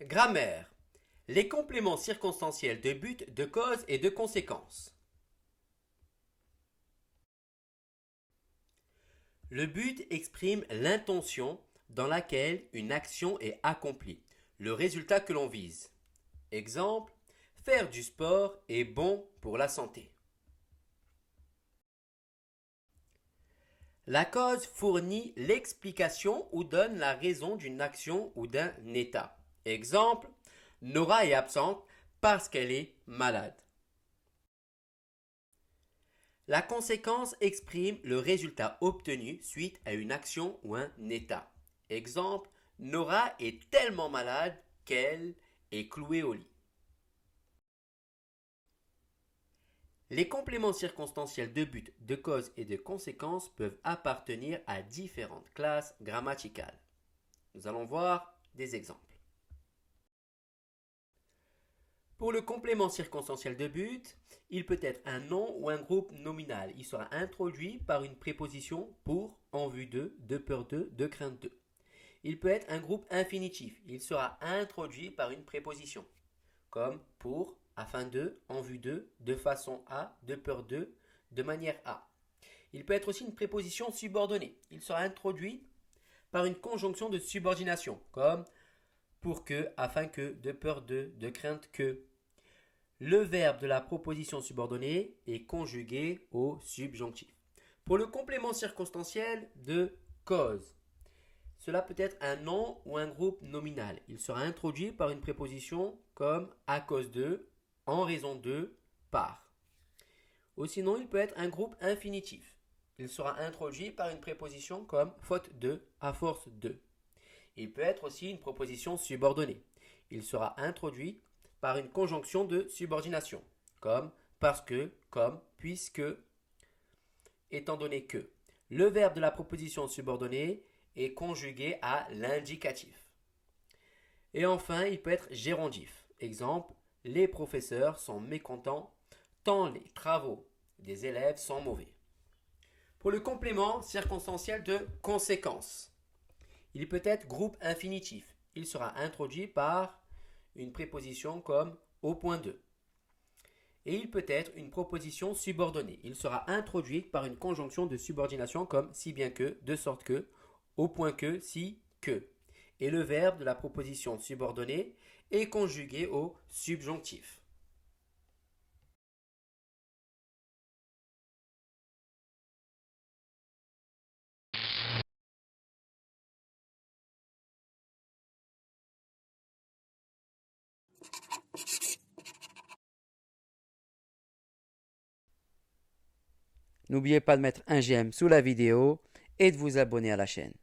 Grammaire. Les compléments circonstanciels de but, de cause et de conséquence. Le but exprime l'intention dans laquelle une action est accomplie, le résultat que l'on vise. Exemple, faire du sport est bon pour la santé. La cause fournit l'explication ou donne la raison d'une action ou d'un état. Exemple, Nora est absente parce qu'elle est malade. La conséquence exprime le résultat obtenu suite à une action ou un état. Exemple, Nora est tellement malade qu'elle est clouée au lit. Les compléments circonstanciels de but, de cause et de conséquence peuvent appartenir à différentes classes grammaticales. Nous allons voir des exemples. Pour le complément circonstanciel de but, il peut être un nom ou un groupe nominal. Il sera introduit par une préposition pour, en vue de peur de crainte de. Il peut être un groupe infinitif. Il sera introduit par une préposition, comme pour, afin de, en vue de façon à, de peur de manière à. Il peut être aussi une préposition subordonnée. Il sera introduit par une conjonction de subordination, comme pour que, afin que, de peur de crainte que. Le verbe de la proposition subordonnée est conjugué au subjonctif. Pour le complément circonstanciel de cause, cela peut être un nom ou un groupe nominal. Il sera introduit par une préposition comme à cause de, en raison de, par. Ou sinon, il peut être un groupe infinitif. Il sera introduit par une préposition comme faute de, à force de. Il peut être aussi une proposition subordonnée. Il sera introduit par une conjonction de subordination, comme parce que, comme, puisque, étant donné que. Le verbe de la proposition subordonnée est conjugué à l'indicatif. Et enfin, il peut être gérondif. Exemple, les professeurs sont mécontents tant les travaux des élèves sont mauvais. Pour le complément circonstanciel de conséquence, il peut être groupe infinitif. Il sera introduit par une préposition comme au point de. Et il peut être une proposition subordonnée. Il sera introduit par une conjonction de subordination comme si bien que, de sorte que, au point que, si, que. Et le verbe de la proposition subordonnée est conjugué au subjonctif. N'oubliez pas de mettre un j'aime sous la vidéo et de vous abonner à la chaîne.